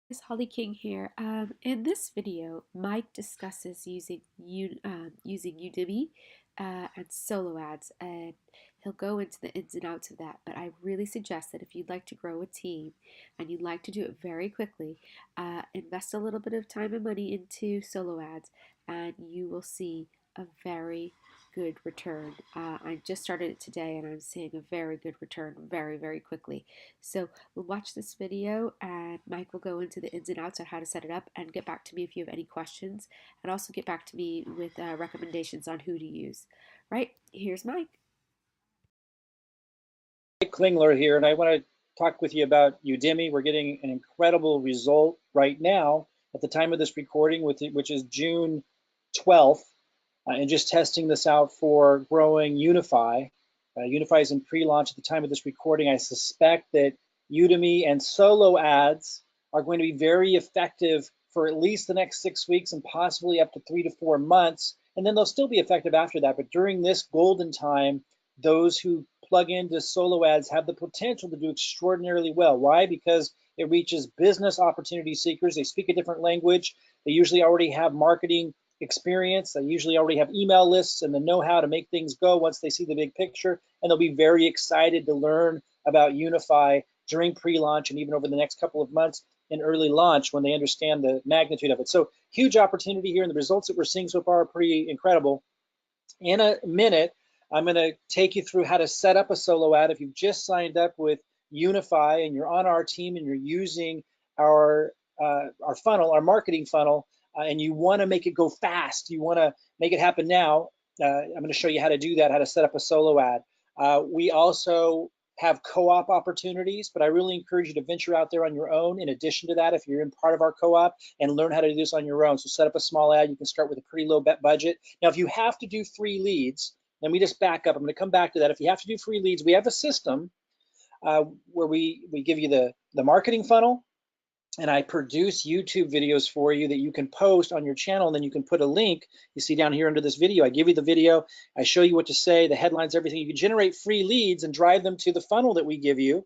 It's Holly King here. In this video, Mike discusses using Udimi and solo ads, and he'll go into the ins and outs of that. But I really suggest that if you'd like to grow a team and you'd like to do it very quickly, invest a little bit of time and money into solo ads, and you will see a very good return. I just started it today, and I'm seeing a very good return very, very quickly. So we'll watch this video and Mike will go into the ins and outs on how to set it up and get back to me if you have any questions, and also get back to me with recommendations on who to use. Right, here's Mike. Mike Klingler here, and I want to talk with you about Udimi. We're getting an incredible result right now at the time of this recording, which is June 12th, and just testing this out for growing Unifii. Unifii is in pre-launch at the time of this recording. I suspect that Udimi and solo ads are going to be very effective for at least the next 6 weeks and possibly up to 3 to 4 months. And then they'll still be effective after that. But during this golden time, those who plug into solo ads have the potential to do extraordinarily well. Why? Because it reaches business opportunity seekers. They speak a different language. They usually already have marketing experience. They usually already have email lists and the know-how to make things go once they see the big picture. And they'll be very excited to learn about Unifii during pre-launch and even over the next couple of months in early launch when they understand the magnitude of it. So huge opportunity here, and the results that we're seeing so far are pretty incredible. In a minute, I'm going to take you through how to set up a solo ad. If you've just signed up with Unifii and you're on our team and you're using our funnel, our marketing funnel, and you want to make it go fast, you want to make it happen now, I'm going to show you how to do that, how to set up a solo ad. We also have co-op opportunities, but I really encourage you to venture out there on your own. In addition to that, if you're in part of our co-op, and learn how to do this on your own. So set up a small ad. You can start with a pretty low budget. Now, if you have to do free leads, let me just back up. I'm going to come back to that. If you have to do free leads, we have a system where we give you the marketing funnel, and I produce YouTube videos for you that you can post on your channel, and then you can put a link. You see down here under this video, I give you the video, I show you what to say, the headlines, everything. You can generate free leads and drive them to the funnel that we give you.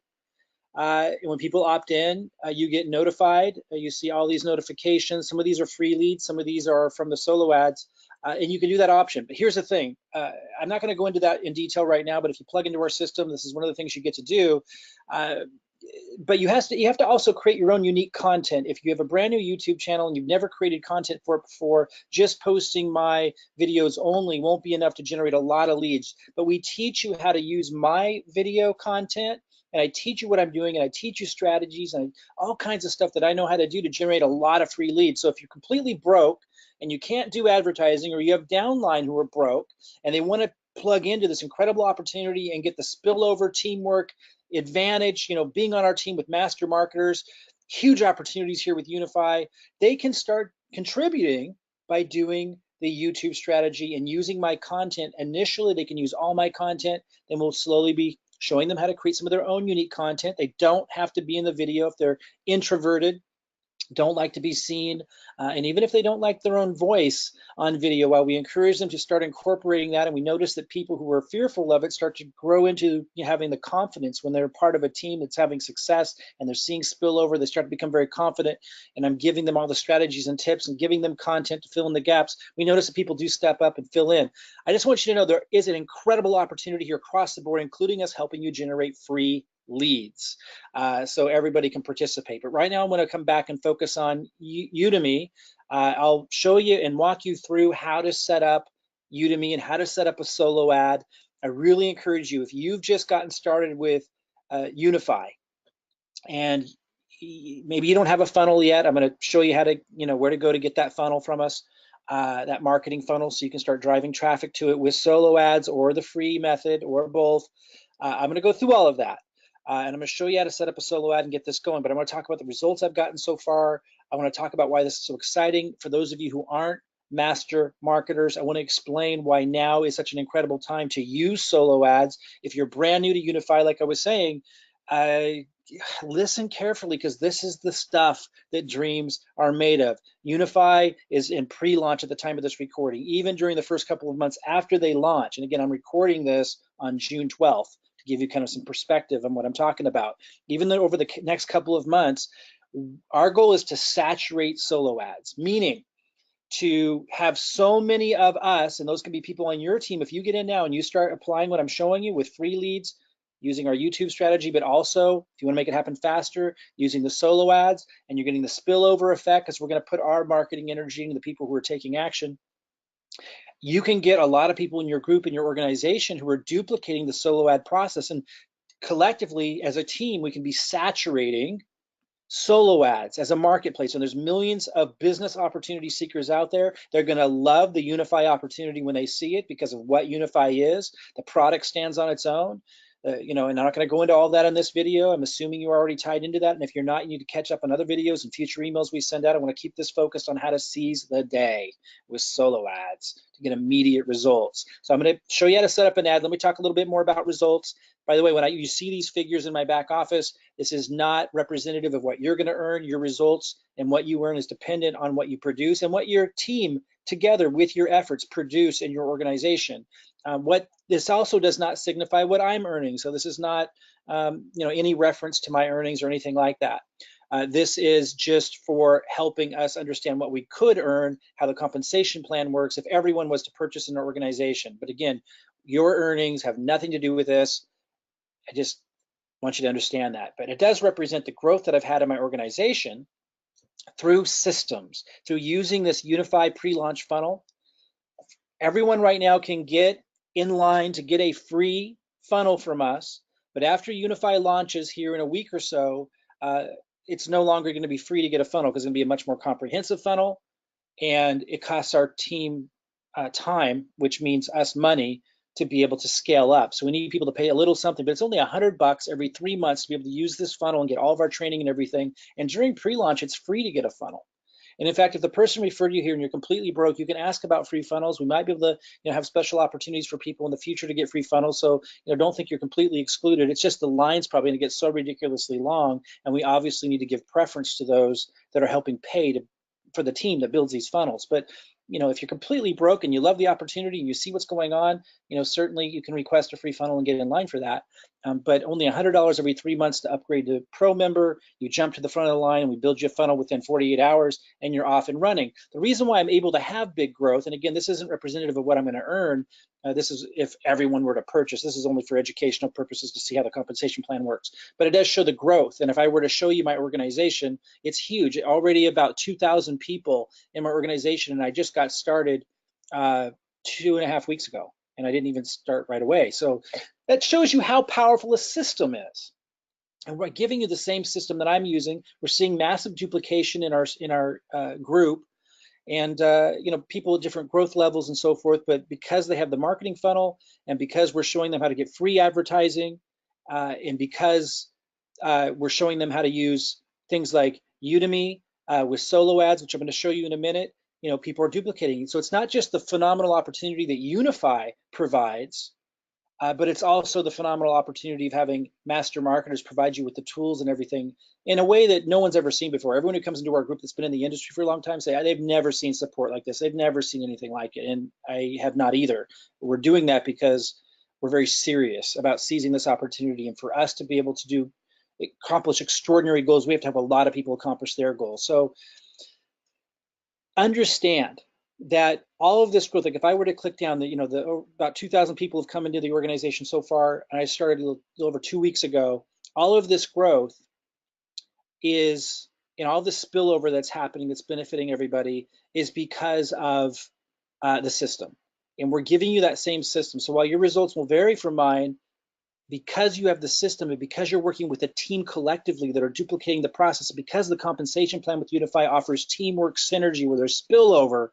When people opt in, you get notified. You see all these notifications. Some of these are free leads, some of these are from the solo ads, and you can do that option. But here's the thing, I'm not going to go into that in detail right now, but if you plug into our system, this is one of the things you get to do. But you have to also create your own unique content. If you have a brand new YouTube channel and you've never created content for it before, just posting my videos only won't be enough to generate a lot of leads. But we teach you how to use my video content, and I teach you what I'm doing, and I teach you strategies and all kinds of stuff that I know how to do to generate a lot of free leads. So if you're completely broke and you can't do advertising, or you have downline who are broke and they want to plug into this incredible opportunity and get the spillover teamwork advantage, being on our team with master marketers, huge opportunities here with Unifii. They can start contributing by doing the YouTube strategy and using my content. Initially, they can use all my content, then we'll slowly be showing them how to create some of their own unique content. They don't have to be in the video if they're introverted, don't like to be seen, and even if they don't like their own voice on video, while we encourage them to start incorporating that, and we notice that people who are fearful of it start to grow into having the confidence when they're part of a team that's having success and they're seeing spillover, they start to become very confident, and I'm giving them all the strategies and tips and giving them content to fill in the gaps. We notice that people do step up and fill in. I just want you to know there is an incredible opportunity here across the board, including us helping you generate free leads, so everybody can participate. But right now I'm going to come back and focus on Udimi. I'll show you and walk you through how to set up Udimi and how to set up a solo ad. I really encourage you, if you've just gotten started with Unifii and maybe you don't have a funnel yet, I'm going to show you how to, where to go to get that funnel from us, that marketing funnel, so you can start driving traffic to it with solo ads or the free method or both. I'm going to go through all of that. And I'm going to show you how to set up a solo ad and get this going, but I'm going to talk about the results I've gotten so far. I want to talk about why this is so exciting. For those of you who aren't master marketers, I want to explain why now is such an incredible time to use solo ads. If you're brand new to Unifii, like I was saying, listen carefully, because this is the stuff that dreams are made of. Unifii is in pre-launch at the time of this recording, even during the first couple of months after they launch. And again, I'm recording this on June 12th. Give you kind of some perspective on what I'm talking about. Even though over the next couple of months, Our goal is to saturate solo ads, meaning to have so many of us, and those can be people on your team. If you get in now and you start applying what I'm showing you with free leads, using our YouTube strategy, but also if you want to make it happen faster, using the solo ads, and you're getting the spillover effect because we're going to put our marketing energy into the people who are taking action. You can get a lot of people in your group, in your organization, who are duplicating the solo ad process, and collectively as a team, we can be saturating solo ads as a marketplace. And there's millions of business opportunity seekers out there. They're going to love the Unifii opportunity when they see it because of what Unifii is. The product stands on its own. And I'm not going to go into all that in this video. I'm assuming you're already tied into that. And if you're not, you need to catch up on other videos and future emails we send out. I want to keep this focused on how to seize the day with solo ads to get immediate results. So I'm going to show you how to set up an ad. Let me talk a little bit more about results. By the way, when you see these figures in my back office, this is not representative of what you're going to earn. Your results and what you earn is dependent on what you produce and what your team together with your efforts produce in your organization. What this also does not signify what I'm earning. So this is not any reference to my earnings or anything like that. This is just for helping us understand what we could earn, how the compensation plan works if everyone was to purchase an organization. But again, your earnings have nothing to do with this. I just want you to understand that. But it does represent the growth that I've had in my organization through systems, through using this Unifii pre-launch funnel. Everyone right now can get in line to get a free funnel from us. But after Unifii launches here in a week or so, it's no longer going to be free to get a funnel because it's going to be a much more comprehensive funnel. And it costs our team time, which means us money, to be able to scale up. So we need people to pay a little something, but it's only $100 every 3 months to be able to use this funnel and get all of our training and everything. And during pre-launch, it's free to get a funnel. And in fact, if the person referred you here and you're completely broke, you can ask about free funnels. We might be able to have special opportunities for people in the future to get free funnels. So don't think you're completely excluded. It's just the line's probably going to get so ridiculously long, and we obviously need to give preference to those that are helping pay for the team that builds these funnels. But if you're completely broke and you love the opportunity and you see what's going on, certainly you can request a free funnel and get in line for that. But only $100 every 3 months to upgrade to Pro member. You jump to the front of the line and we build you a funnel within 48 hours and you're off and running. The reason why I'm able to have big growth, and again, this isn't representative of what I'm going to earn. This is if everyone were to purchase. This is only for educational purposes to see how the compensation plan works. But it does show the growth. And if I were to show you my organization, it's huge. Already about 2,000 people in my organization, and I just got started 2.5 weeks ago, and I didn't even start right away. So that shows you how powerful a system is. And we're giving you the same system that I'm using. We're seeing massive duplication in our group, and people at different growth levels and so forth. But because they have the marketing funnel, and because we're showing them how to get free advertising, and because we're showing them how to use things like Udimi with solo ads, which I'm going to show you in a minute, people are duplicating. So it's not just the phenomenal opportunity that Unifii provides, but it's also the phenomenal opportunity of having master marketers provide you with the tools and everything in a way that no one's ever seen before. Everyone who comes into our group that's been in the industry for a long time say they've never seen support like this. They've never seen anything like it, and I have not either. We're doing that because we're very serious about seizing this opportunity, and for us to be able to accomplish extraordinary goals, we have to have a lot of people accomplish their goals. So understand that all of this growth, like if I were to click down, about 2,000 people have come into the organization so far, and I started a little over 2 weeks ago. All of this growth is, all this spillover that's happening, that's benefiting everybody, is because of the system. And we're giving you that same system. So while your results will vary from mine, because you have the system and because you're working with a team collectively that are duplicating the process, and because the compensation plan with Unifii offers teamwork synergy where there's spillover,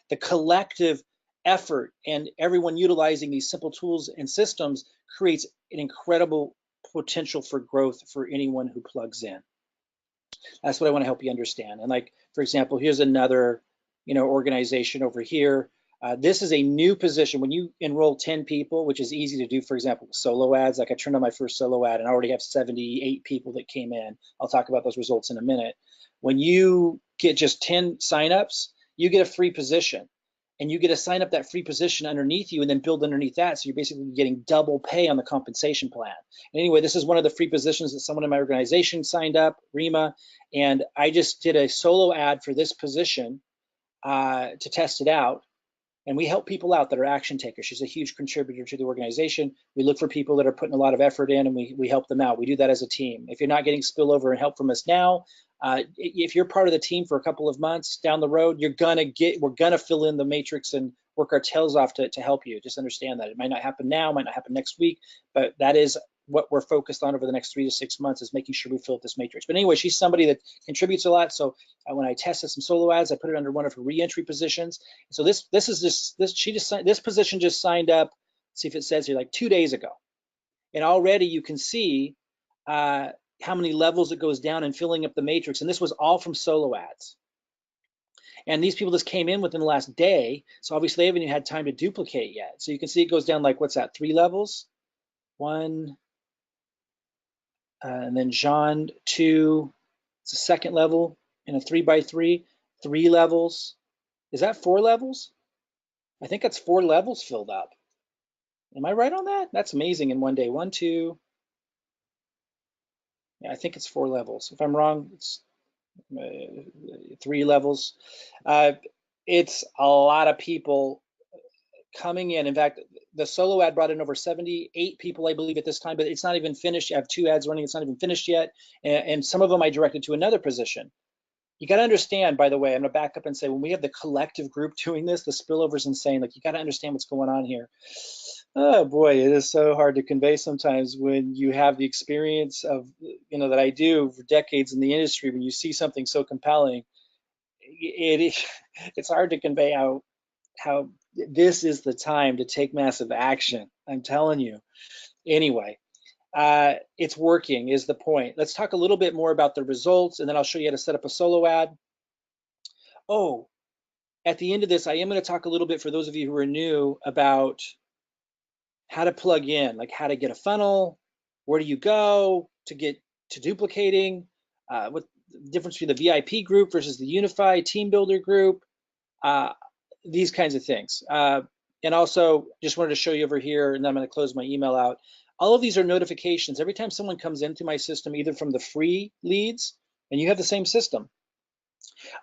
the collective effort and everyone utilizing these simple tools and systems creates an incredible potential for growth for anyone who plugs in. That's what I want to help you understand. And like, for example, here's another, organization over here. This is a new position. When you enroll 10 people, which is easy to do, for example, solo ads, like I turned on my first solo ad and I already have 78 people that came in. I'll talk about those results in a minute. When you get just 10 signups, you get a free position. and you get to sign up that free position underneath you and then build underneath that. So you're basically getting double pay on the compensation plan. And anyway, this is one of the free positions that someone in my organization signed up, Rima, and I just did a solo ad for this position to test it out. And we help people out that are action takers. She's a huge contributor to the organization. We look for people that are putting a lot of effort in, and we help them out. We do that as a team. If you're not getting spillover and help from us now, if you're part of the team for a couple of months down the road, we're gonna fill in the matrix and work our tails off to help you. Just understand that it might not happen now, might not happen next week, but that is what we're focused on over the next 3 to 6 months, is making sure we fill up this matrix. But anyway, she's somebody that contributes a lot. So when I tested some solo ads, I put it under one of her re-entry positions. So this position just signed up. See if it says here, like 2 days ago, and already you can see how many levels it goes down in filling up the matrix. And this was all from solo ads. And these people just came in within the last day, so obviously they haven't even had time to duplicate yet. So you can see it goes down like, what's that, 3 levels? 1, and then John 2, it's a second level, and a 3x3, 3 levels. Is that 4 levels? I think that's 4 levels filled up. Am I right on that? That's amazing in one day. 1, 2, yeah, I think it's 4 levels. If I'm wrong, it's 3 levels. It's a lot of people coming in. In fact, the solo ad brought in over 78 people, I believe, at this time, but it's not even finished. I have 2 ads running. It's not even finished yet. And some of them I directed to another position. You got to understand, by the way, I'm going to back up and say, when we have the collective group doing this, the spillover is insane. Like, you got to understand what's going on here. Oh boy, it is so hard to convey sometimes when you have the experience of, that I do for decades in the industry. When you see something so compelling, it's hard to convey how this is the time to take massive action. I'm telling you. Anyway, it's working is the point. Let's talk a little bit more about the results, and then I'll show you how to set up a solo ad. Oh, at the end of this, I am going to talk a little bit, for those of you who are new, about how to plug in, like how to get a funnel, where do you go to get to duplicating, what the difference between the VIP group versus the Unifii team builder group, these kinds of things. And also, just wanted to show you over here, and then I'm going to close my email out. All of these are notifications. Every time someone comes into my system, either from the free leads, and you have the same system,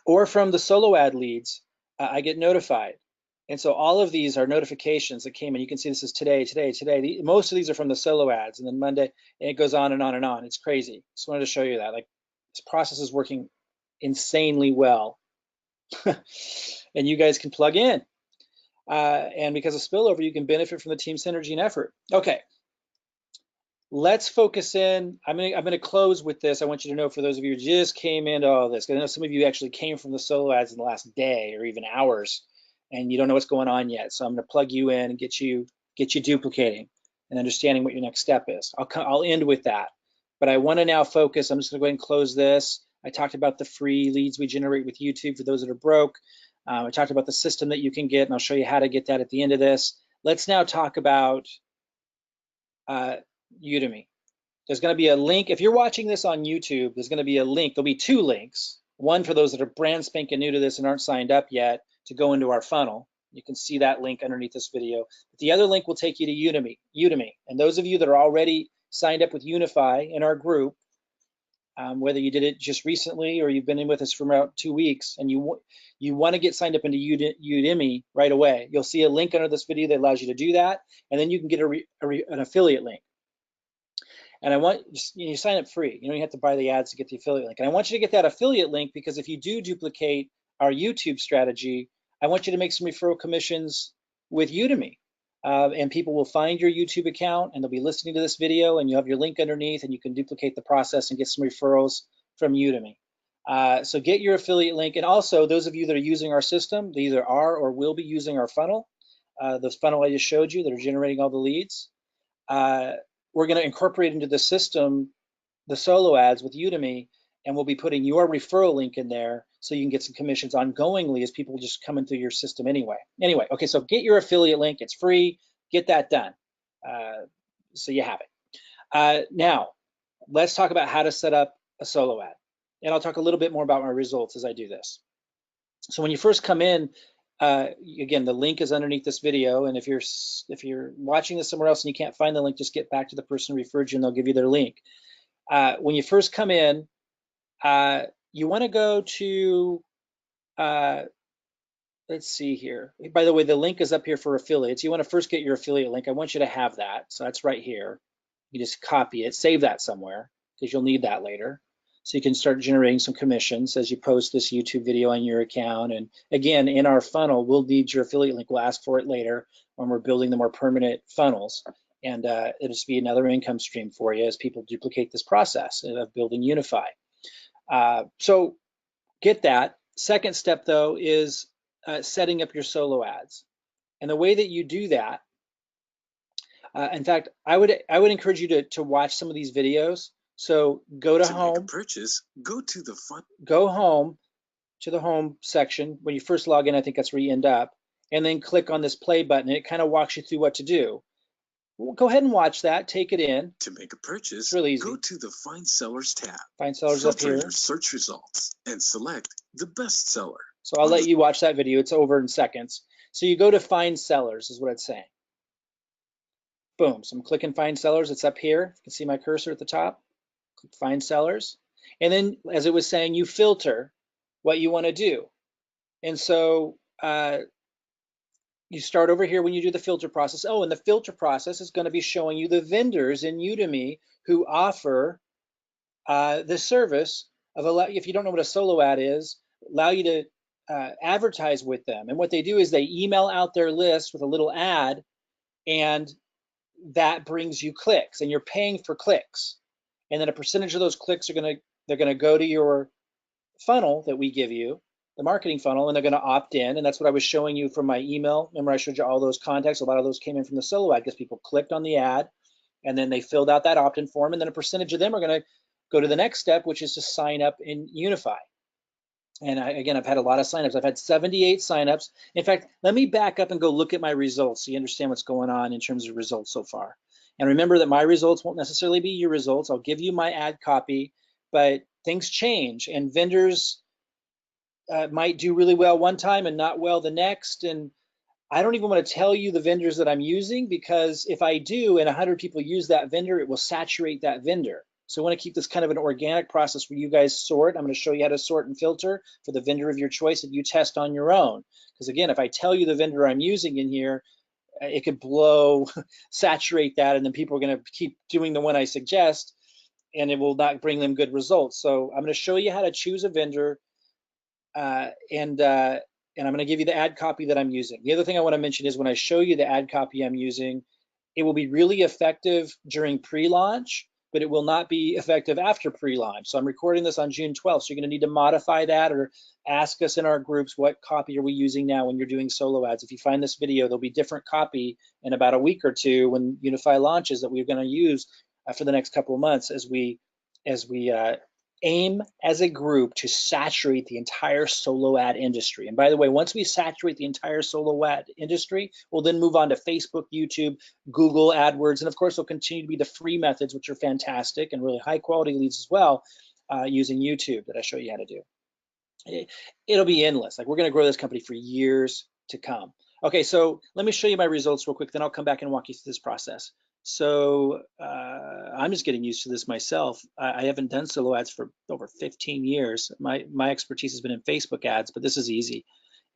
or from the solo ad leads, I get notified. And so all of these are notifications that came in. You can see this is today, today, today. Most of these are from the solo ads, and then Monday, and it goes on and on and on. It's crazy. Just wanted to show you that. Like, this process is working insanely well. And you guys can plug in. And because of spillover, you can benefit from the team synergy and effort. Okay, let's focus in. I'm gonna close with this. I want you to know, for those of you who just came into all this, because I know some of you actually came from the solo ads in the last day or even hours, and you don't know what's going on yet. So I'm gonna plug you in and get you duplicating and understanding what your next step is. I'll end with that, but I want to now focus. I'm just gonna go ahead and close this. I talked about the free leads we generate with YouTube for those that are broke. I talked about the system that you can get, and I'll show you how to get that at the end of this. Let's now talk about Udimi. There's going to be a link. If you're watching this on YouTube, there's going to be a link. There'll be 2 links. One for those that are brand spanking new to this and aren't signed up yet, to go into our funnel. You can see that link underneath this video. But the other link will take you to Udimi. And those of you that are already signed up with Unifii in our group, whether you did it just recently or you've been in with us for about 2 weeks, and you want to get signed up into Udimi right away, you'll see a link under this video that allows you to do that, and then you can get an affiliate link. And I want you sign up free. You don't have to buy the ads to get the affiliate link. And I want you to get that affiliate link, because if you do duplicate our YouTube strategy, I want you to make some referral commissions with Udimi. And people will find your YouTube account, and they'll be listening to this video, and you have your link underneath, and you can duplicate the process and get some referrals from Udimi. So get your affiliate link. And also, those of you that are using our system, they either are or will be using our funnel, the funnel I just showed you that are generating all the leads. We're going to incorporate into the system the solo ads with Udimi, and we'll be putting your referral link in there so you can get some commissions ongoingly as people just come into your system anyway. Okay, so get your affiliate link. It's free. Get that done. So you have it. Now, let's talk about how to set up a solo ad. And I'll talk a little bit more about my results as I do this. So when you first come in, again, the link is underneath this video, and if you're watching this somewhere else and you can't find the link, just get back to the person who referred you and they'll give you their link. When you first come in, you want to go to, let's see here. By the way, the link is up here for affiliates. You want to first get your affiliate link. I want you to have that. So that's right here. You just copy it, save that somewhere because you'll need that later. So you can start generating some commissions as you post this YouTube video on your account. And again, in our funnel, we'll need your affiliate link. We'll ask for it later when we're building the more permanent funnels. And it'll just be another income stream for you as people duplicate this process of building Unifii. So get that. Second step, though, is setting up your solo ads. And the way that you do that, in fact, I would encourage you to watch some of these videos. So go to home. Make a purchase, go home to the home section. When you first log in, I think that's where you end up. And then click on this play button. And it kind of walks you through what to do. Well, go ahead and watch that. Take it in. To make a purchase, it's really easy. Go to the Find Sellers tab. Find Sellers up here. Filter your search results and select the best seller. So I'll let you watch that video. It's over in seconds. So you go to Find Sellers is what it's saying. Boom. So I'm clicking Find Sellers. It's up here. You can see my cursor at the top. Click Find Sellers. And then, as it was saying, you filter what you want to do. And so you start over here when you do the filter process. Oh, and the filter process is going to be showing you the vendors in Udimi who offer the service of, if you don't know what a solo ad is, allow you to advertise with them. And what they do is they email out their list with a little ad, and that brings you clicks, and you're paying for clicks. And then a percentage of those clicks they're gonna go to your funnel that we give you, the marketing funnel, and they're gonna opt in. And that's what I was showing you from my email. Remember I showed you all those contacts? A lot of those came in from the solo ad because people clicked on the ad and then they filled out that opt-in form, and then a percentage of them are gonna go to the next step, which is to sign up in Unifii. And again, I've had a lot of signups. I've had 78 signups. In fact, let me back up and go look at my results so you understand what's going on in terms of results so far. And remember that my results won't necessarily be your results. I'll give you my ad copy, but things change, and vendors might do really well one time and not well the next. And I don't even want to tell you the vendors that I'm using, because if I do and 100 people use that vendor, it will saturate that vendor. So I want to keep this kind of an organic process where you guys sort. I'm going to show you how to sort and filter for the vendor of your choice that you test on your own. Because again, if I tell you the vendor I'm using in here, it could saturate that, and then people are going to keep doing the one I suggest, and it will not bring them good results. So I'm going to show you how to choose a vendor, and I'm going to give you the ad copy that I'm using. The other thing I want to mention is when I show you the ad copy I'm using, it will be really effective during pre-launch, but it will not be effective after pre-launch. So I'm recording this on June 12th, so you're going to need to modify that or ask us in our groups, what copy are we using now when you're doing solo ads. If you find this video, there'll be different copy in about a week or two when Unifii launches that we're going to use for the next couple of months as we aim as a group to saturate the entire solo ad industry. And by the way, once we saturate the entire solo ad industry, we'll then move on to Facebook, YouTube, Google, AdWords, and of course, there'll continue to be the free methods, which are fantastic and really high quality leads as well, using YouTube that I show you how to do. It'll be endless. Like, we're going to grow this company for years to come. Okay, so let me show you my results real quick, then I'll come back and walk you through this process. So I'm just getting used to this myself. I haven't done solo ads for over 15 years. My expertise has been in Facebook ads, but this is easy,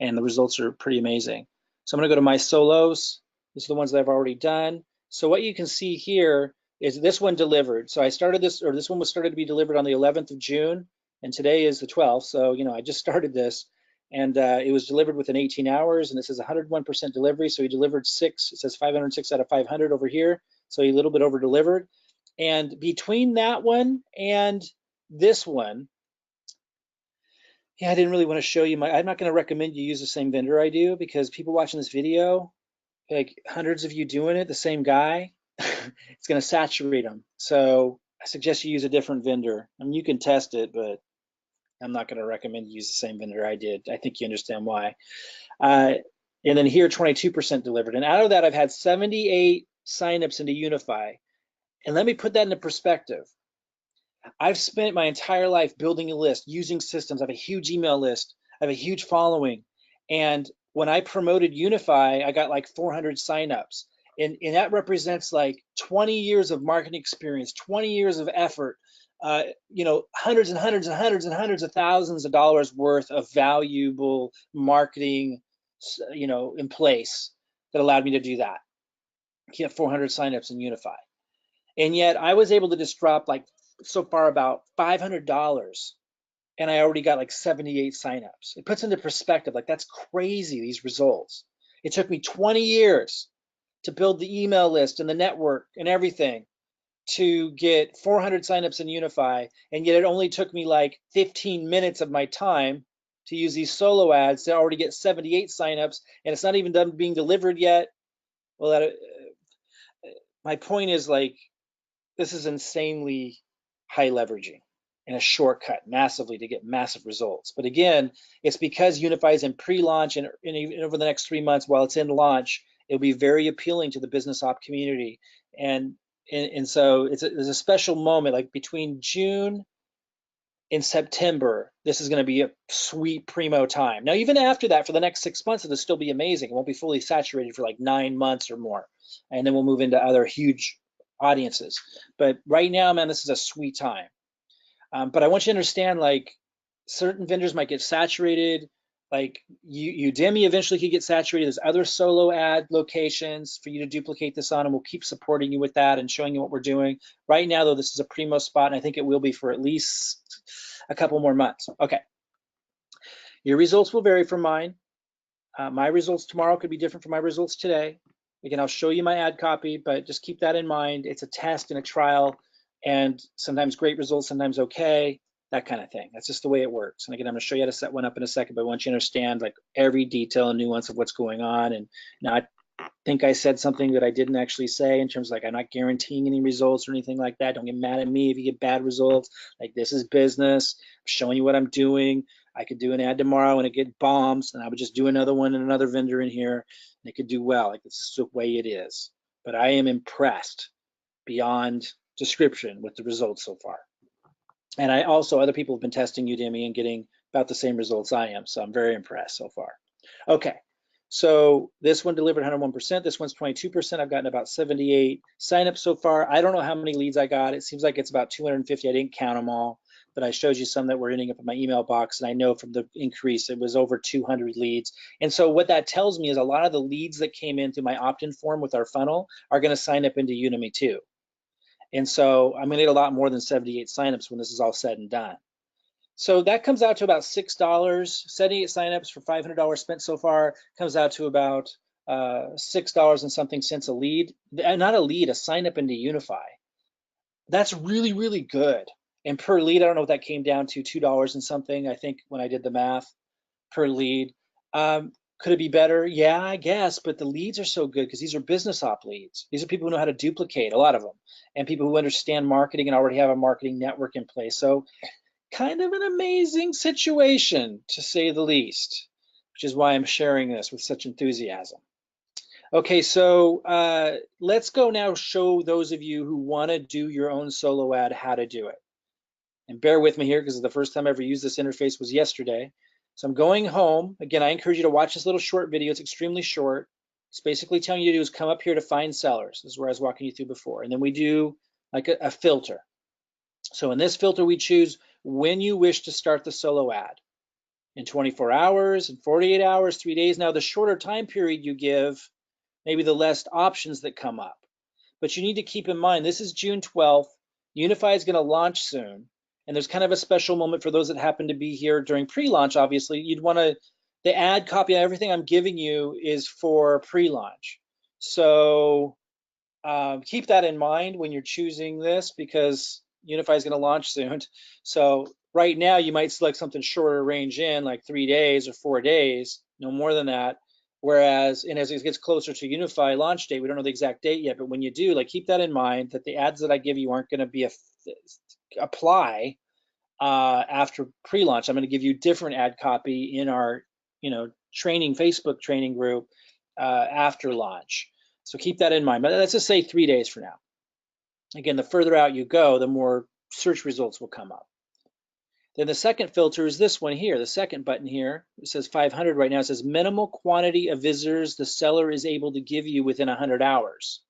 and the results are pretty amazing. So I'm gonna go to my solos. These are the ones that I've already done. So what you can see here is this one delivered. So I started this, or this one was started to be delivered on the 11th of June, and today is the 12th. So, you know, I just started this, and it was delivered within 18 hours, and this is 101% delivery. So he delivered 6, it says 506 out of 500 over here. So a little bit over delivered. And between that one and this one, yeah, I didn't really want to show you I'm not going to recommend you use the same vendor I do, because people watching this video, like hundreds of you doing it, the same guy, it's going to saturate them. So I suggest you use a different vendor. I mean, you can test it, but I'm not going to recommend you use the same vendor I did. I think you understand why. And then here, 22% delivered. And out of that, I've had 78 signups into Unifii. And let me put that into perspective. I've spent my entire life building a list, using systems. I have a huge email list. I have a huge following. And when I promoted Unifii, I got like 400 signups. And that represents like 20 years of marketing experience, 20 years of effort, hundreds and hundreds and hundreds and hundreds of thousands of dollars worth of valuable marketing, in place that allowed me to do that. Get 400 signups in Unifii. And yet I was able to just drop like so far about $500, and I already got like 78 signups. It puts into perspective, like that's crazy, these results. It took me 20 years to build the email list and the network and everything to get 400 signups in Unifii, and yet it only took me like 15 minutes of my time to use these solo ads to already get 78 signups, and it's not even done being delivered yet. Well, my point is, like, this is insanely high leveraging and a shortcut massively to get massive results. But again, it's because Unifii is in pre-launch, and over the next 3 months while it's in launch, it'll be very appealing to the business op community. And so there's a special moment, like between June and September. This is going to be a sweet primo time. Now, even after that, for the next 6 months, it'll still be amazing. It won't be fully saturated for like 9 months or more. And then we'll move into other huge audiences. But right now, man, this is a sweet time. But I want you to understand, like, certain vendors might get saturated. Like Udimi eventually could get saturated. There's other solo ad locations for you to duplicate this on, and we'll keep supporting you with that and showing you what we're doing. Right now, though, this is a primo spot, and I think it will be for at least a couple more months. Okay. Your results will vary from mine. My results tomorrow could be different from my results today. Again, I'll show you my ad copy, but just keep that in mind. It's a test and a trial, and sometimes great results, sometimes okay, that kind of thing. That's just the way it works. And again, I'm going to show you how to set one up in a second, but I want you to understand like every detail and nuance of what's going on. And now I think I said something that I didn't actually say in terms of, like, I'm not guaranteeing any results or anything like that. Don't get mad at me if you get bad results. Like, this is business. I'm showing you what I'm doing. I could do an ad tomorrow and it get bombs, and I would just do another one and another vendor in here, and it could do well. Like, this is the way it is. But I am impressed beyond description with the results so far. And I also, other people have been testing Udimi and getting about the same results I am. So I'm very impressed so far. Okay. So this one delivered 101%. This one's 22%. I've gotten about 78 signups so far. I don't know how many leads I got. It seems like it's about 250. I didn't count them all, but I showed you some that were ending up in my email box. And I know from the increase, it was over 200 leads. And so what that tells me is a lot of the leads that came in through my opt-in form with our funnel are going to sign up into Udimi too. And so I'm going to get a lot more than 78 signups when this is all said and done. So that comes out to about $6. 78 signups for $500 spent so far comes out to about $6 and something cents a lead. Not a lead, a sign up into Unifii. That's really, really good. And per lead, I don't know what that came down to, $2 and something, I think, when I did the math per lead. Could it be better? Yeah, I guess, but the leads are so good because these are business op leads. These are people who know how to duplicate, a lot of them, and people who understand marketing and already have a marketing network in place. So kind of an amazing situation, to say the least, which is why I'm sharing this with such enthusiasm. Okay, so let's go now show those of you who want to do your own solo ad how to do it. And bear with me here, because the first time I ever used this interface was yesterday. So I'm going home. Again, I encourage you to watch this little short video. It's extremely short. It's basically telling you to do is come up here to find sellers. This is where I was walking you through before. And then we do like a filter. So in this filter, we choose when you wish to start the solo ad. In 24 hours, in 48 hours, 3 days. Now, the shorter time period you give, maybe the less options that come up. But you need to keep in mind, this is June 12th. Unifii is going to launch soon. And there's kind of a special moment for those that happen to be here during pre-launch. Obviously, you'd want to, the ad copy and everything I'm giving you is for pre-launch. So keep that in mind when you're choosing this, because Unifii is going to launch soon. So right now you might select something shorter range in, like 3 days or 4 days, no more than that. Whereas, and as it gets closer to Unifii launch date, we don't know the exact date yet, but when you do, like, keep that in mind, that the ads that I give you aren't going to be apply after pre-launch. I'm going to give you different ad copy in our, training, Facebook training group after launch. So keep that in mind. But let's just say 3 days for now. Again, the further out you go, the more search results will come up. Then the second filter is this one here, the second button here. It says 500 right now. It says minimal quantity of visitors the seller is able to give you within 100 hours.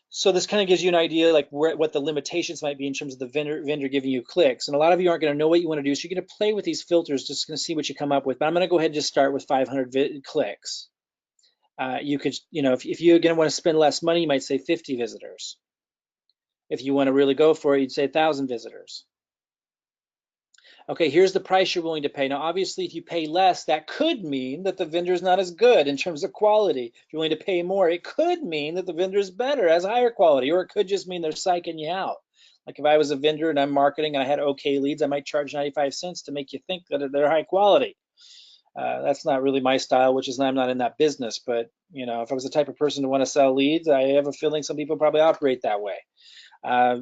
So this kind of gives you an idea like what the limitations might be in terms of the vendor giving you clicks. And a lot of you aren't going to know what you want to do, so you're going to play with these filters, just going to see what you come up with. But I'm going to go ahead and just start with 500 clicks. You could, if you're going to want to spend less money, you might say 50 visitors. If you want to really go for it, you'd say 1,000 visitors. Okay, here's the price you're willing to pay. Now, obviously, if you pay less, that could mean that the vendor is not as good in terms of quality. If you're willing to pay more, it could mean that the vendor is better, has higher quality, or it could just mean they're psyching you out. Like if I was a vendor and I'm marketing and I had okay leads, I might charge 95 cents to make you think that they're high quality. That's not really my style, which is I'm not in that business. But if I was the type of person to want to sell leads, I have a feeling some people probably operate that way. I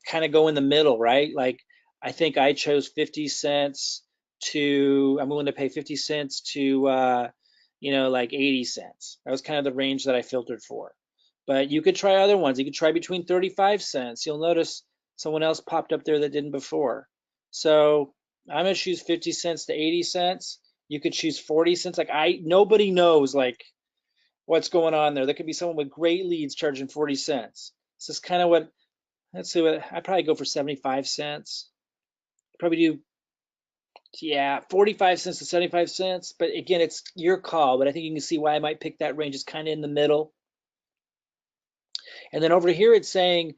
kind of go in the middle, right? Like I think I chose 50 cents to, I'm willing to pay 50 cents to, like 80 cents. That was kind of the range that I filtered for. But you could try other ones. You could try between 35 cents. You'll notice someone else popped up there that didn't before. So I'm gonna choose 50 cents to 80 cents. You could choose 40 cents. Like nobody knows like what's going on there. There could be someone with great leads charging 40 cents. This is kind of what, let's see what, I'd probably go for 75 cents. Probably do, yeah, 45 cents to 75 cents. But again, it's your call. But I think you can see why I might pick that range. It's kind of in the middle. And then over here, it's saying,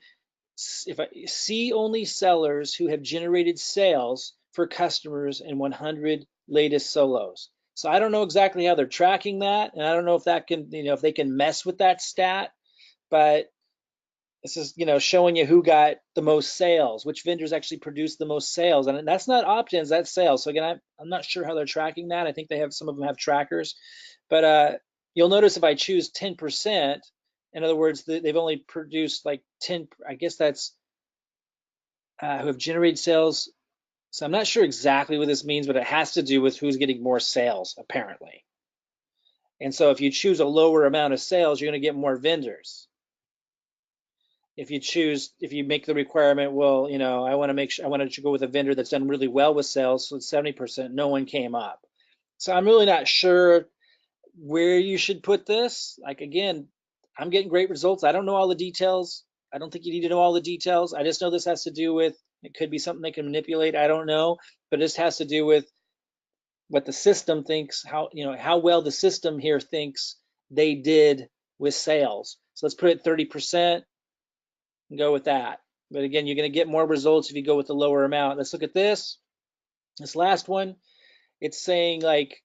if I see only sellers who have generated sales for customers in 100 latest solos. So I don't know exactly how they're tracking that. And I don't know if that can, if they can mess with that stat, but this is, showing you who got the most sales, which vendors actually produced the most sales. And that's not opt-ins, that's sales. So again, I'm not sure how they're tracking that. I think some of them have trackers. But you'll notice if I choose 10%, in other words, they've only produced like 10, I guess that's who have generated sales. So I'm not sure exactly what this means, but it has to do with who's getting more sales, apparently. And so if you choose a lower amount of sales, you're going to get more vendors. If you make the requirement, well, I want to go with a vendor that's done really well with sales, so it's 70%, no one came up. So I'm really not sure where you should put this. Like, again, I'm getting great results. I don't know all the details. I don't think you need to know all the details. I just know this has to do with, it could be something they can manipulate. I don't know, but this has to do with what the system thinks, how well the system here thinks they did with sales. So let's put it 30%. Go with that. But again, you're going to get more results if you go with the lower amount. Let's look at this last one. It's saying like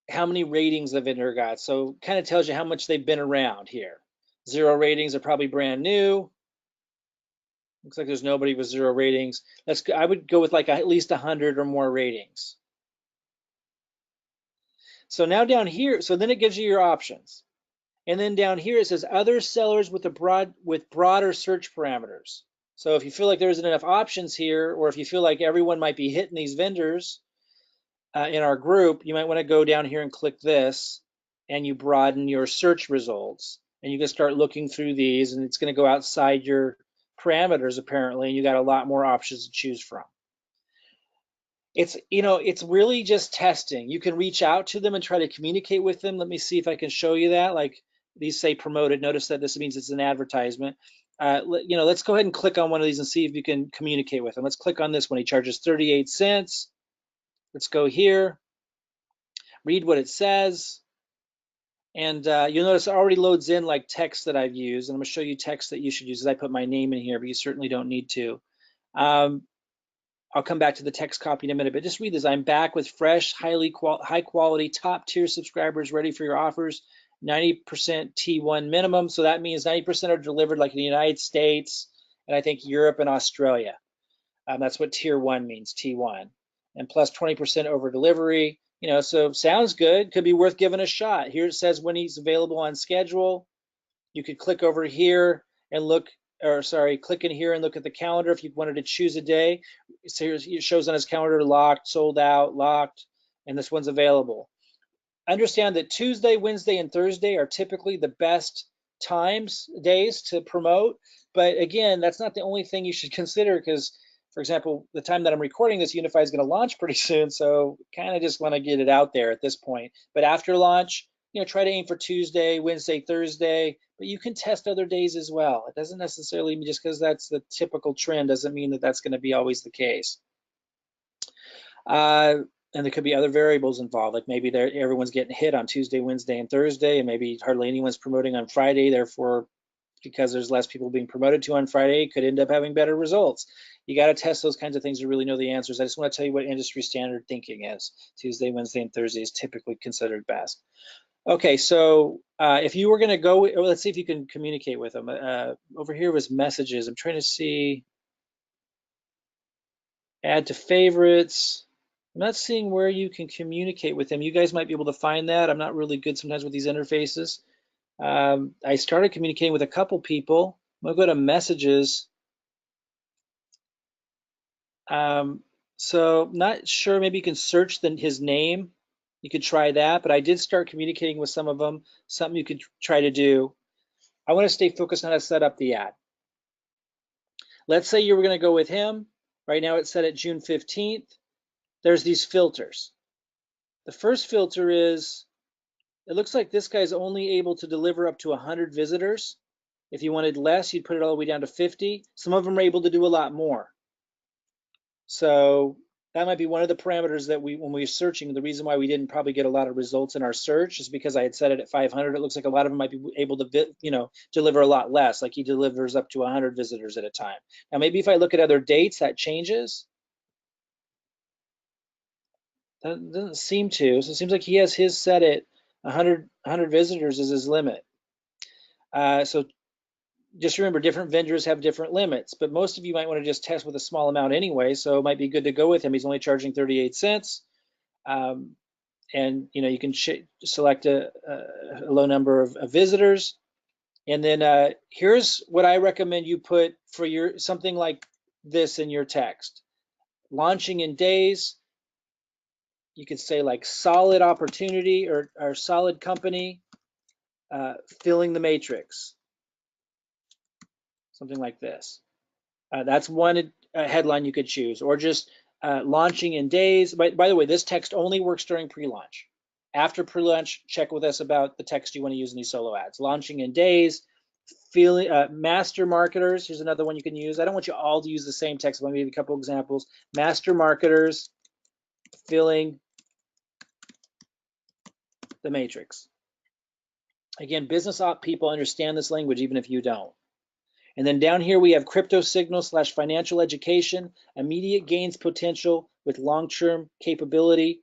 how many ratings the vendor got. So kind of tells you how much they've been around here. 0 ratings are probably brand new. Looks like there's nobody with 0 ratings. I would go with like at least 100 or more ratings. So now down here, so then it gives you your options. And then down here it says other sellers with broader search parameters. So if you feel like there isn't enough options here, or if you feel like everyone might be hitting these vendors in our group, you might want to go down here and click this, and you broaden your search results. And you can start looking through these, and it's going to go outside your parameters apparently, and you got a lot more options to choose from. It's really just testing. You can reach out to them and try to communicate with them. Let me see if I can show you that. Like these say promoted. Notice that this means it's an advertisement. Let's go ahead and click on one of these and see if you can communicate with them. Let's click on this one. He charges 38 cents. Let's go here, read what it says. And you'll notice it already loads in like text that I've used. And I'm gonna show you text that you should use as I put my name in here, but you certainly don't need to. I'll come back to the text copy in a minute, but just read this. I'm back with fresh, high quality, top tier subscribers ready for your offers. 90% T1 minimum. So that means 90% are delivered like in the United States, and I think Europe and Australia. That's what tier 1 means, T1. And plus 20% over delivery. So sounds good. Could be worth giving a shot. Here it says when he's available on schedule. You could click over here and click in here and look at the calendar if you wanted to choose a day. So it shows on his calendar locked, sold out, locked, and this one's available. Understand that Tuesday, Wednesday, and Thursday are typically the best days to promote. But again, that's not the only thing you should consider, because for example, the time that I'm recording this, Unifii is going to launch pretty soon, so kind of just want to get it out there at this point. But after launch, try to aim for Tuesday, Wednesday, Thursday, but you can test other days as well. It doesn't necessarily mean just because that's the typical trend doesn't mean that that's going to be always the case. And there could be other variables involved, like maybe everyone's getting hit on Tuesday, Wednesday, and Thursday, and maybe hardly anyone's promoting on Friday. Therefore, because there's less people being promoted to on Friday, could end up having better results. You got to test those kinds of things to really know the answers. I just want to tell you what industry standard thinking is. Tuesday, Wednesday, and Thursday is typically considered best. Okay, so if you were going to go, let's see if you can communicate with them. Over here was messages. I'm trying to see, add to favorites. I'm not seeing where you can communicate with them. You guys might be able to find that. I'm not really good sometimes with these interfaces. I started communicating with a couple people. I'm gonna go to messages. So not sure, maybe you can search his name. You could try that, but I did start communicating with some of them. Something you could try to do. I want to stay focused on how to set up the ad. Let's say you were going to go with him. Right now it's set at June 15th. There's these filters. The first filter is, it looks like this guy's only able to deliver up to 100 visitors. If you wanted less, you'd put it all the way down to 50. Some of them are able to do a lot more. So that might be one of the parameters that when we were searching, the reason why we didn't probably get a lot of results in our search is because I had set it at 500. It looks like a lot of them might be able to, deliver a lot less, like he delivers up to 100 visitors at a time. Now, maybe if I look at other dates, that changes. That doesn't seem to. So it seems like he has his set at 100 visitors as his limit. So just remember, different vendors have different limits, but most of you might want to just test with a small amount anyway, so it might be good to go with him. He's only charging 38 cents. And you can select a low number of visitors. And then here's what I recommend you put for something like this in your text. Launching in days, you could say like solid opportunity or solid company, filling the matrix. Something like this. That's one headline you could choose, or just launching in days. By the way, this text only works during pre-launch. After pre-launch, check with us about the text you want to use in these solo ads. Launching in days, master marketers. Here's another one you can use. I don't want you all to use the same text. Let me give you a couple examples. Master marketers filling the matrix. Again, business op people understand this language even if you don't. And then down here we have crypto signal / financial education, immediate gains potential with long-term capability,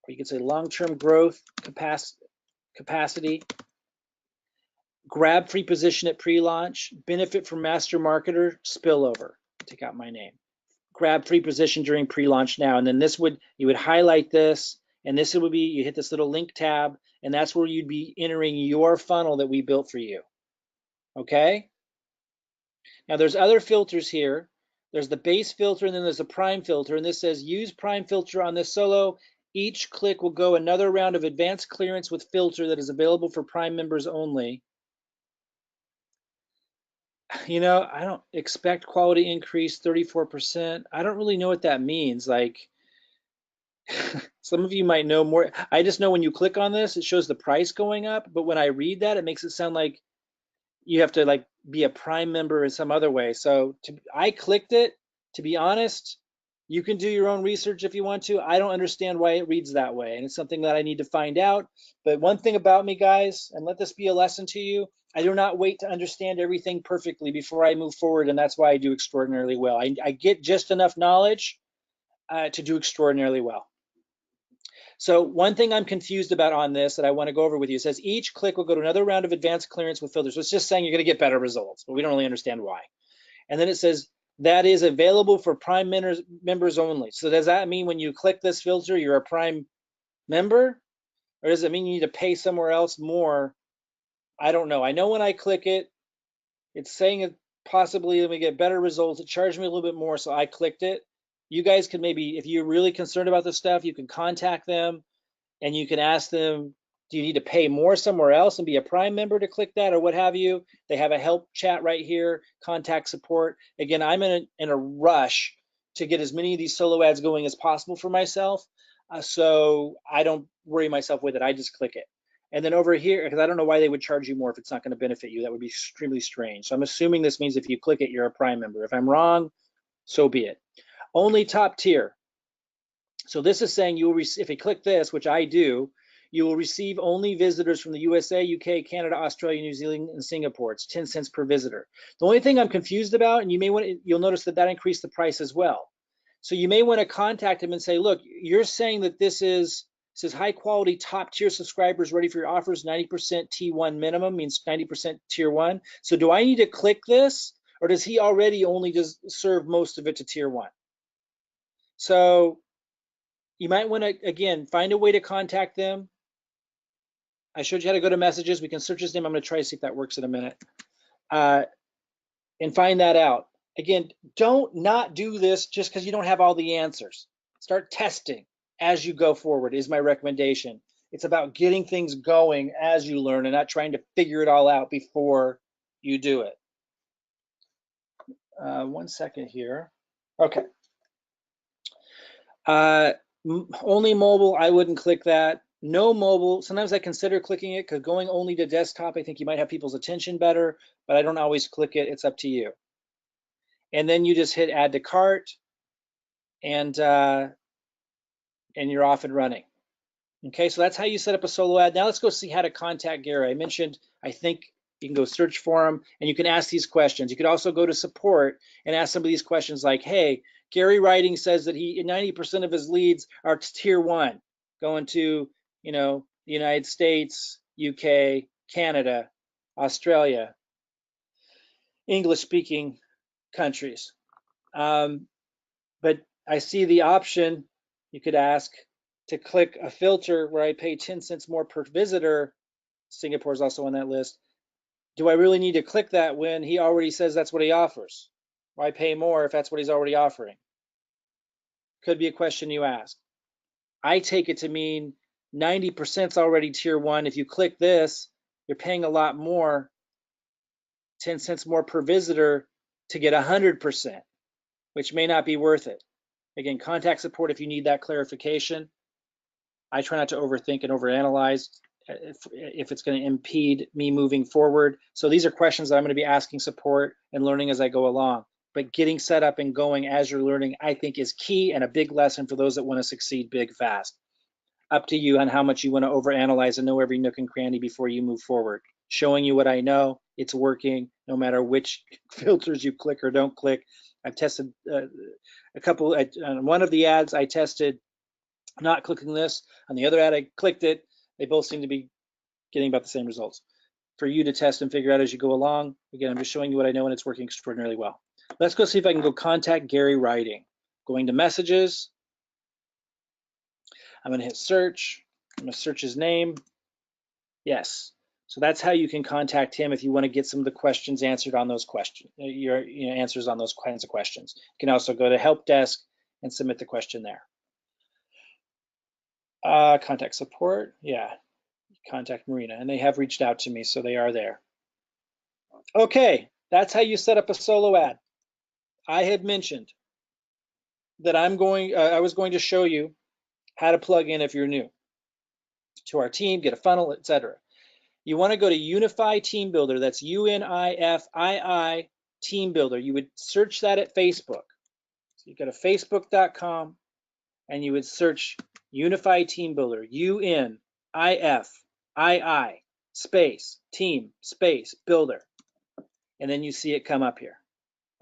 or you could say long-term growth capacity, grab free position at pre-launch, benefit from master marketer, spillover, take out my name, grab free position during pre-launch now. And then you would highlight this, and this would be, you hit this little link tab, and that's where you'd be entering your funnel that we built for you, okay? Now there's other filters here. There's the base filter and then there's the prime filter, and this says use prime filter on this solo. Each click will go another round of advanced clearance with filter that is available for prime members only. I don't expect quality increase 34%. I don't really know what that means. Like some of you might know more. I just know when you click on this, it shows the price going up, but when I read that, it makes it sound like you have to like be a prime member in some other way. So I clicked it. To be honest, you can do your own research if you want to. I don't understand why it reads that way, and it's something that I need to find out. But one thing about me, guys, and let this be a lesson to you, I do not wait to understand everything perfectly before I move forward, and that's why I do extraordinarily well. I get just enough knowledge to do extraordinarily well. So one thing I'm confused about on this that I want to go over with you, says each click will go to another round of advanced clearance with filters. So it's just saying you're going to get better results, but we don't really understand why. And then it says that is available for prime members only. So does that mean when you click this filter, you're a prime member? Or does it mean you need to pay somewhere else more? I don't know. I know when I click it, it's saying it possibly let me get better results. It charged me a little bit more, so I clicked it. You guys can maybe, if you're really concerned about this stuff, you can contact them and you can ask them Do you need to pay more somewhere else and be a Prime member to click that or what have you? They have a help chat right here, contact support. Again, I'm in a rush to get as many of these solo ads going as possible for myself. So I don't worry myself with it. I just click it. And then over here, because I don't know why they would charge you more if it's not going to benefit you. That would be extremely strange. So I'm assuming this means if you click it, you're a Prime member. If I'm wrong, so be it. Only top tier. So this is saying you will if you click this, which I do, you will receive only visitors from the USA, UK, Canada, Australia, New Zealand, and Singapore. It's 10 cents per visitor. The only thing I'm confused about, and you'll notice that increased the price as well. So you may want to contact him and say, look, you're saying that this says high quality top tier subscribers ready for your offers, 90% T1 minimum means 90% tier 1. So do I need to click this, or does he already only just serve most of it to tier 1? So you might want to, again, find a way to contact them. I showed you how to go to messages. We can search his name. I'm going to try to see if that works in a minute. And find that out. Again, don't not do this just because you don't have all the answers. Start testing as you go forward is my recommendation. It's about getting things going as you learn and not trying to figure it all out before you do it. 1 second here. Okay. Only mobile, I wouldn't click that. No mobile, sometimes I consider clicking it because going only to desktop, I think you might have people's attention better, but I don't always click it. It's up to you. And then you just hit add to cart, and you're off and running. Okay, so that's how you set up a solo ad. Now let's go see how to contact Gary. I mentioned, I think you can go search for him and you can ask these questions. You could also go to support and ask some of these questions like, hey, Gary Writing says that 90% of his leads are tier 1, going to, the United States, UK, Canada, Australia, English-speaking countries. But I see the option, you could ask, to click a filter where I pay 10 cents more per visitor. Singapore is also on that list. Do I really need to click that when he already says that's what he offers? Why pay more if that's what he's already offering? Could be a question you ask. I take it to mean 90% is already tier 1. If you click this, you're paying a lot more, 10 cents more per visitor to get 100%, which may not be worth it. Again, contact support if you need that clarification. I try not to overthink and overanalyze if it's going to impede me moving forward. So these are questions that I'm going to be asking support and learning as I go along. But getting set up and going as you're learning, I think, is key and a big lesson for those that want to succeed big fast. Up to you on how much you want to overanalyze and know every nook and cranny before you move forward. Showing you what I know, it's working no matter which filters you click or don't click. I've tested a couple, on one of the ads I tested not clicking this. On the other ad, I clicked it. They both seem to be getting about the same results. For you to test and figure out as you go along. Again, I'm just showing you what I know and it's working extraordinarily well. Let's go see if I can go contact Gary Writing. Going to messages. I'm going to hit search. I'm going to search his name. Yes. So that's how you can contact him if you want to get some of the questions answered on those questions, your answers on those kinds of questions. You can also go to help desk and submit the question there. Contact support, yeah, contact Marina, and they have reached out to me, so they are there. Okay, that's how you set up a solo ad. I had mentioned that I was going to show you how to plug in if you're new to our team, get a funnel, etc. You want to go to Unifii Team Builder. That's UNIFII Team Builder. You would search that at Facebook. So you go to facebook.com and you would search Unifii Team Builder, UNIFII space team space builder, and then you see it come up here.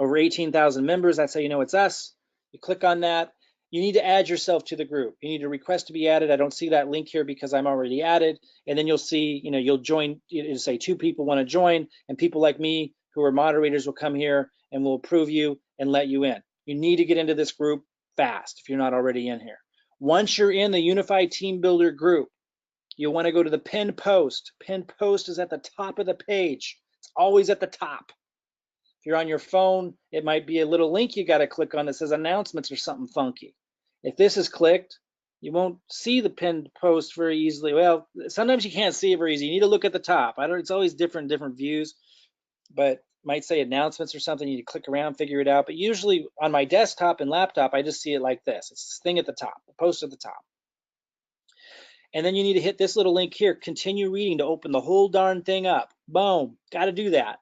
Over 18,000 members, that's how you know it's us. You click on that. You need to add yourself to the group. You need to request to be added. I don't see that link here because I'm already added. And then you'll see, you'll join, it'll say 2 people want to join, and people like me who are moderators will come here and will approve you and let you in. You need to get into this group fast if you're not already in here. Once you're in the Unifii Team Builder group, you'll want to go to the pinned post. Pinned post is at the top of the page. It's always at the top. If you're on your phone, it might be a little link you got to click on that says announcements or something funky. If this is clicked, You won't see the pinned post very easily. Well, sometimes you can't see it very easy. You need to look at the top. It's always different views, but might say announcements or something. You need to click around, figure it out. But usually on my desktop and laptop, I just see it like this. It's this thing at the top, the post at the top. And then you need to hit this little link here, continue reading, to open the whole darn thing up. Boom, got to do that.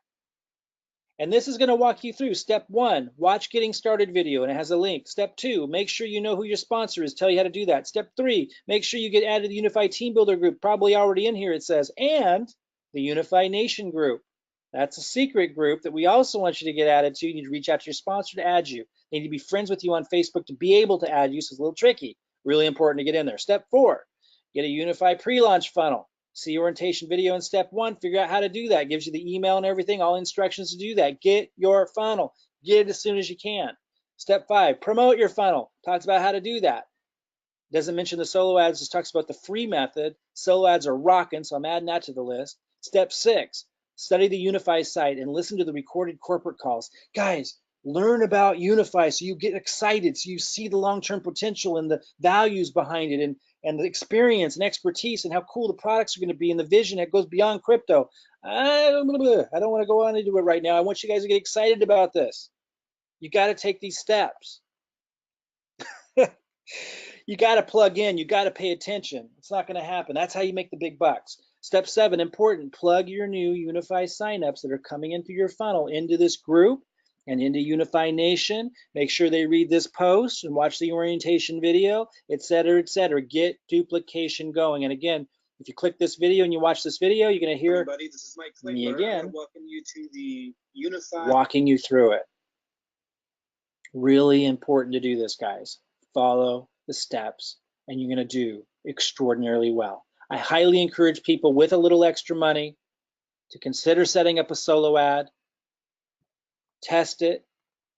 And this is going to walk you through step 1, watch getting started video, and it has a link. Step 2, make sure you know who your sponsor is, tell you how to do that. Step 3, make sure you get added to the Unifii Team Builder group, probably already in here it says, and the Unifii Nation group. That's a secret group that we also want you to get added to. You need to reach out to your sponsor to add you. They need to be friends with you on Facebook to be able to add you, so it's a little tricky. Really important to get in there. Step 4, get a Unifii pre-launch funnel. See orientation video in step 1, figure out how to do that. It gives you the email and everything, all instructions to do that. Get your funnel, get it as soon as you can. Step 5, promote your funnel. Talks about how to do that. Doesn't mention the solo ads, just talks about the free method. Solo ads are rocking, so I'm adding that to the list. Step 6, study the Unifii site and listen to the recorded corporate calls. Guys, learn about Unifii so you get excited, so you see the long-term potential and the values behind it, and the experience and expertise and how cool the products are going to be and the vision that goes beyond crypto. I don't want to go on into it right now. I want you guys to get excited about this. You got to take these steps. You got to plug in. You got to pay attention. It's not going to happen. That's how you make the big bucks. Step 7, important, plug your new Unifii signups that are coming into your funnel into this group and into Unifii Nation. Make sure they read this post and watch the orientation video, etc., etc. Get duplication going. And again, if you click this video and you watch this video, you're going to hear This is Mike me again welcome you to the Unifii. Walking you through it. Really important to do this, guys. Follow the steps, and you're going to do extraordinarily well. I highly encourage people with a little extra money to consider setting up a solo ad. Test it.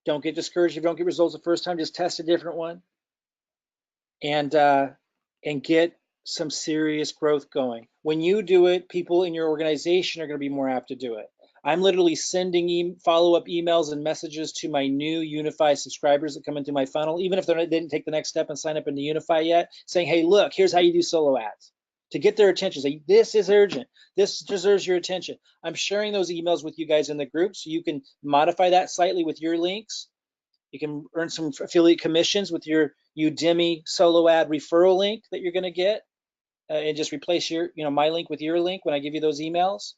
Don't get discouraged if you don't get results the first time. Just test a different one, and get some serious growth going. When you do it, people in your organization are going to be more apt to do it. I'm literally sending follow-up emails and messages to my new Unifii subscribers that come into my funnel, even if they didn't take the next step and sign up into Unifii yet, saying, hey, look, here's how you do solo ads, to get their attention. Say, this is urgent. This deserves your attention. I'm sharing those emails with you guys in the group so you can modify that slightly with your links. You can earn some affiliate commissions with your Udimi solo ad referral link that you're going to get, and just replace your, my link with your link when I give you those emails.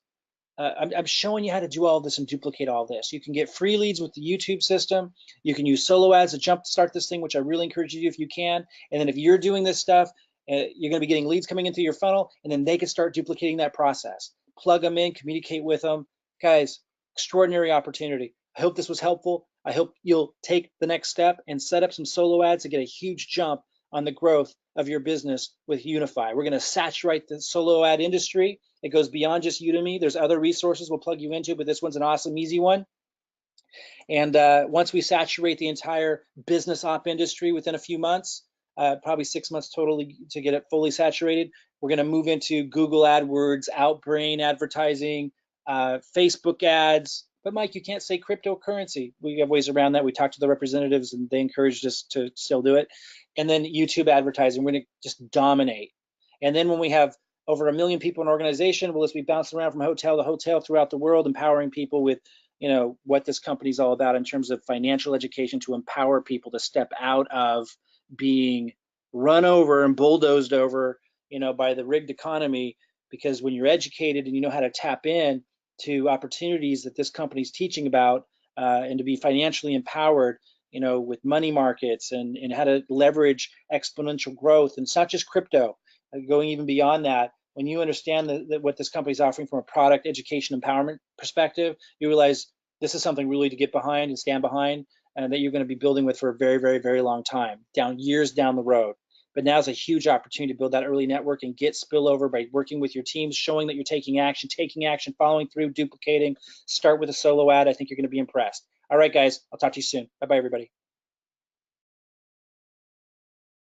I'm showing you how to do all this and duplicate all this. You can get free leads with the YouTube system. You can use solo ads to jumpstart this thing, which I really encourage you to do if you can. And then if you're doing this stuff, you're going to be getting leads coming into your funnel, and then they can start duplicating that process. Plug them in, communicate with them. Guys, extraordinary opportunity. I hope this was helpful. I hope you'll take the next step and set up some solo ads to get a huge jump on the growth of your business with Unifii. We're going to saturate the solo ad industry. It goes beyond just Udemy. There's other resources we'll plug you into, but this one's an awesome, easy one. And once we saturate the entire business op industry within a few months, probably 6 months totally to get it fully saturated, we're going to move into Google AdWords, Outbrain advertising, Facebook ads. But Mike, you can't say cryptocurrency. We have ways around that. We talked to the representatives and they encouraged us to still do it. And then YouTube advertising, we're going to just dominate. And then when we have over 1 million people in an organization, we'll just be bouncing around from hotel to hotel throughout the world, empowering people with, what this company is all about in terms of financial education, to empower people to step out of being run over and bulldozed over, by the rigged economy. Because when you're educated and you know how to tap in to opportunities that this company is teaching about, and to be financially empowered, with money markets and how to leverage exponential growth. And it's not just crypto, going even beyond that. When you understand what this company is offering from a product, education, empowerment perspective, you realize this is something really to get behind and stand behind, and that you're going to be building with for a very, very, very long time, years down the road. But now is a huge opportunity to build that early network and get spillover by working with your teams, showing that you're taking action, following through, duplicating. Start with a solo ad. I think you're going to be impressed. All right, guys, I'll talk to you soon. Bye-bye, everybody.